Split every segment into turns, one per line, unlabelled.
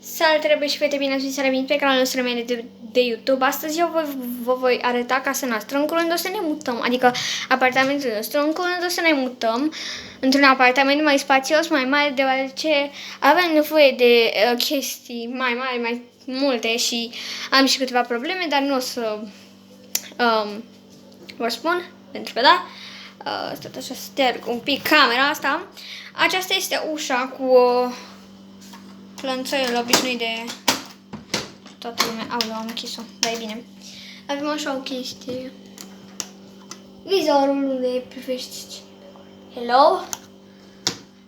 Salutare și fete, bine ați venit pe canalul nostru de YouTube. Astăzi eu vă voi arăta casa noastră. În curând o să ne mutăm, adică apartamentul nostru. În curând o să ne mutăm într-un apartament mai spațios, mai mare, deoarece avem nevoie de chestii mai mari, mai multe și am și câteva probleme, dar nu o să vă spun, pentru că da. Stat așa, sterg un pic camera asta. Aceasta este ușa cu clănțăiul obișnuit de toată lumea. Aoleu, am închis-o, dar e bine. Avem așa o chestie. Vizorul unde privești. Hello?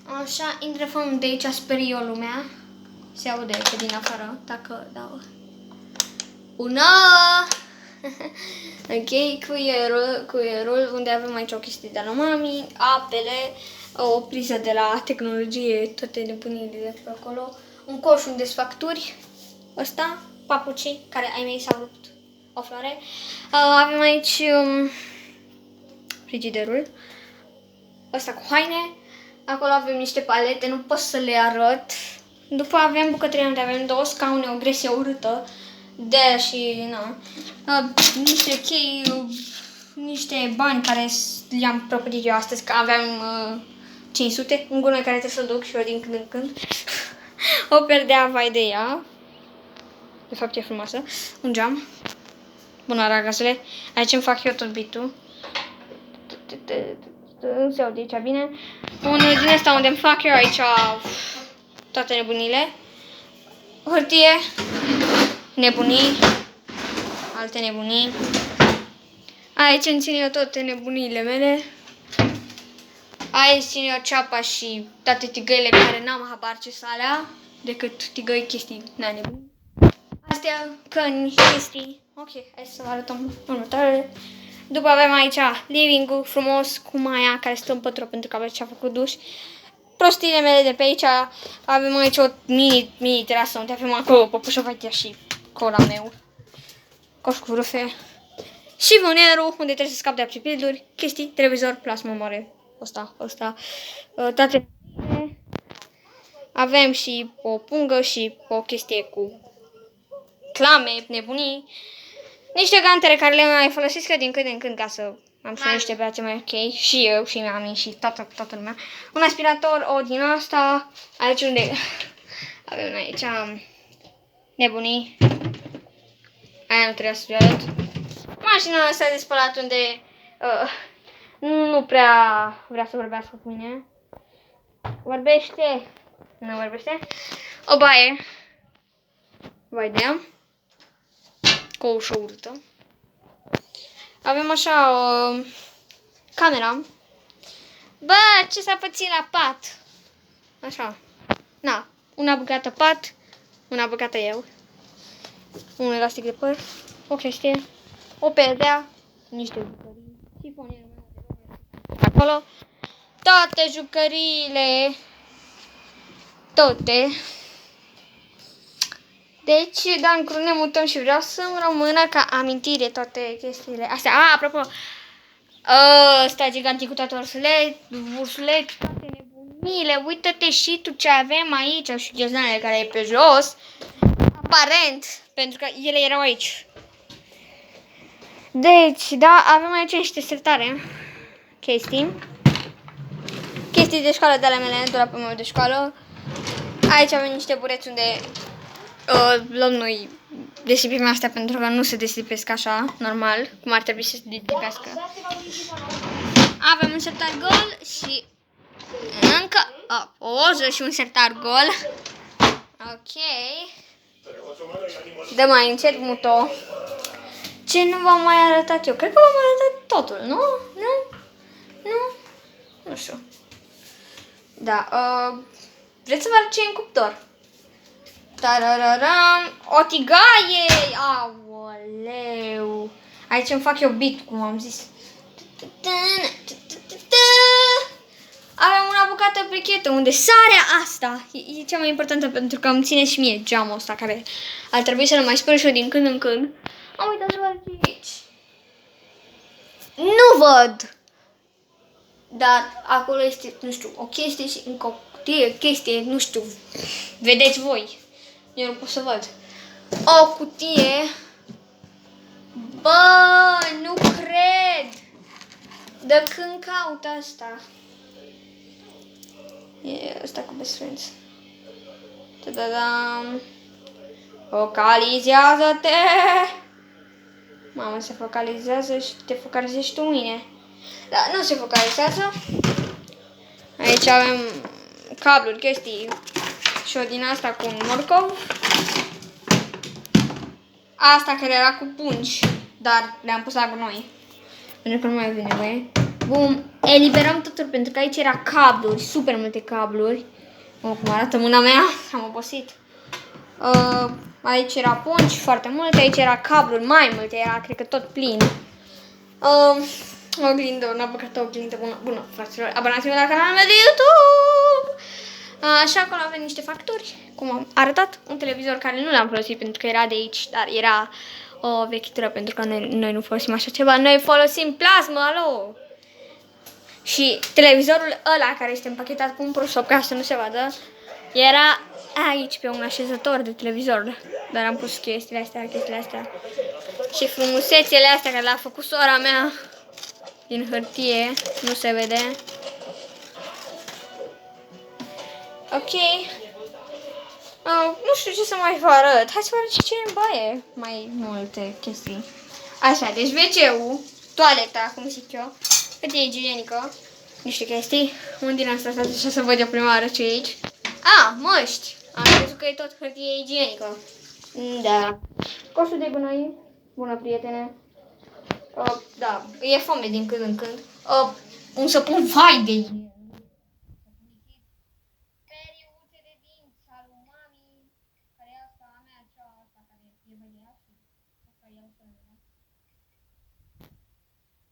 Așa, intrăm de aici, sper eu lumea. Se aude pe din afară, dacă dau. Una! Ok, cuierul, unde avem aici o chestie de la mami, apele, o priză de la tehnologie, toate nebunile de pe acolo, un coș unde sunt facturi, ăsta, papucii, care ai mei s-au rupt o floare. Avem aici frigiderul, ăsta cu haine, acolo avem niște palete, nu pot să le arăt. După avem bucătăria unde avem două scaune, o gresie urâtă, de și niște chei, niște bani care le-am propădit eu astăzi, că aveam 500, un gunoi care trebuie să-l duc și eu din când în când. O perdea, vai de ea. De fapt e frumoasă. Un geam. Bună, ragazule. Aici îmi fac eu tot beat-ul. Se aude aici bine. Unul din ăsta unde îmi fac eu aici toate nebunile. Hârtie. Nebunii. Alte nebunii. Aici îmi țin eu toate nebuniile mele. Aici țin eu ceapa și toate tigăile care n-am habar ce sunt alea, decât tigăi, chestii, nebuni. Astea, căni, chestii. Ok, hai să vă arătăm următoarele. După avem aici living-ul frumos cu Maia, care stă în pătură pentru că avea ce-a făcut duș. Prostiile mele de pe aici. Avem aici o mini terasă unde avem acolo păpușă vatia și cola meu. Coș cu rufe. Și vonerul, unde trebuie să scap de apcipilduri, chestii, televizor, plasmă mare. Ăsta. Toate. Avem și o pungă și o chestie cu clame, nebunii. Niște gantere care le mai folosesc eu din când în când ca să am și niște brațe mai ok. Și eu, și mami, și toată lumea. Un aspirator, o din asta. Aici unde avem aici nebunii. Aia nu trebuie să le arăt. Mașina asta de spălat unde nu prea vrea să vorbească cu mine. Vorbește. Nu vorbește. O baie. Vai de ea. Cu o ușă urâtă. Avem așa o camera. Bă, ce s-a pățit la pat? Așa. Na, una băgată pat, una băgată eu. Un elastic de păr, o chestie, o perdea, niște jucării, sifonierul meu acolo, toate jucăriile, toate. Deci, da, în curând ne mutăm și vreau să-mi rămână ca amintire toate chestiile astea. Apropo, ăsta gigantic cu toate ursuleți, toate nebunile, uită-te și tu ce avem aici și gheznanele care e pe jos. Aparent, pentru că ele erau aici. Deci, da, avem aici niște sertare. Chestii de școală de ale mele, dulapul meu de școală. Aici avem niște bureți unde luăm noi desipim astea pentru că nu se desipesc așa, normal, cum ar trebui să se desipească. Avem un sertar gol și încă o poză și un sertar gol. Ok. Dă mai încet muto. Ce nu v-am mai arătat eu? Cred că v-am arătat totul, nu? Nu știu. Da, vreți să vă arăt ce e în cuptor? Tarararam. O tigaie! Aoleu! Aici îmi fac eu beat, cum am zis. Avem una bucată brichetă unde sarea asta e cea mai importantă pentru că îmi ține și mie geamul ăsta care ar trebui să-l mai spun și eu din când în când. Am uitat să văd aici. Nu văd! Dar acolo este, nu știu, o chestie și încă o chestie, nu știu, vedeți voi. Eu nu pot să văd. O cutie. Bă, nu cred. De când caut asta? E ăsta cu Best Friends. Ta-da-dam. Focalizează-te! Mamă, se focalizează și te focalizezi tu mine. Da, nu se focalizează. Aici avem cabluri, chestii și o din asta cu un morcov. Asta care era cu pungi, dar le-am pus la gunoi. Pentru că nu mai avem nevoie. Bum, eliberăm totul pentru că aici era cabluri, super multe cabluri. Cum arată mâna mea, am obosit. Aici era pungi foarte multe, aici era cabluri mai multe, era cred că tot plin. Oglindă, n-a băgat o oglindă bună, fraților. Abonați-vă la canalul meu de YouTube! Așa acolo avem niște facturi, cum am arătat. Un televizor care nu l-am folosit pentru că era de aici, dar era o vechitură pentru că noi nu folosim așa ceva. Noi folosim plasmă, alo! Și televizorul ăla care este împachetat cu un prosop ca să nu se vadă, era aici pe un așezător de televizor. Dar am pus chestiile astea. Și frumusețele astea care le-a făcut sora mea din hârtie, nu se vede. Ok. Nu știu ce să mai vă arăt. Hai să vă arăt ce e în baie. Mai multe chestii. Așa, deci WC-ul, toaleta, cum zic eu, hârtie igienică, niște chestii. Un din asta așa să văd eu prima oară ce e aici. Măști. Am crezut că e tot hârtie igienică. Da. Coșul de gunoi. Bună, prietene. Da, e foame din când în când. Un săpun vai de el. Periuțe de dinți al lui mami, care e asta a mea, asta care e velia și asta e asta mea.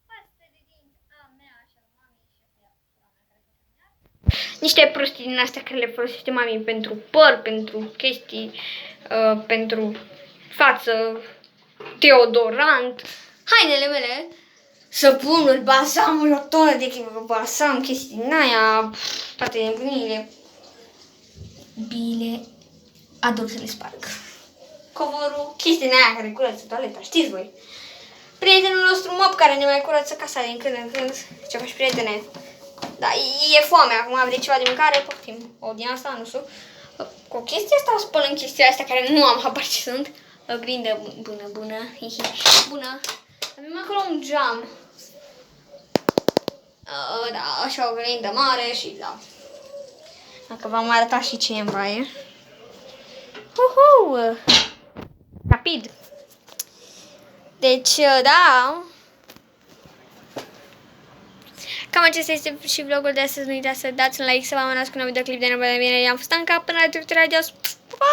Pasta de dinți a mea și a lui mami și asta e a mea care se terminat. Niște prostii din astea care le folosește mami pentru păr, pentru chestii, pentru față, deodorant, hainele mele, săpunuri, balsamuri, o tonă de balsam, chestii din aia, toate nebunile. Bile, ador să le sparg. Covorul, chestii din aia care curăță toaleta, știți voi. Prietenul nostru Mop care ne mai curăță casa din când în când. Ce faci, prietene? Da, e foame, acum vrei ceva de mâncare, poftim. O din asta, nu știu. Cu chestia asta spălăm chestiile astea care nu am habar ce sunt. Oglindă bună, bună. Avem acolo un geam. Da, așa o oglindă mare și da. Dacă v-am arătat și ce e în baie. Rapid. Deci, da. Cam acesta este și vlogul de astăzi. Nu uitați să dați un like, să vă abonați cu un nou videoclip de nevoie de mine. I-am fost Anca, până la viitoarea. Adios. Pa!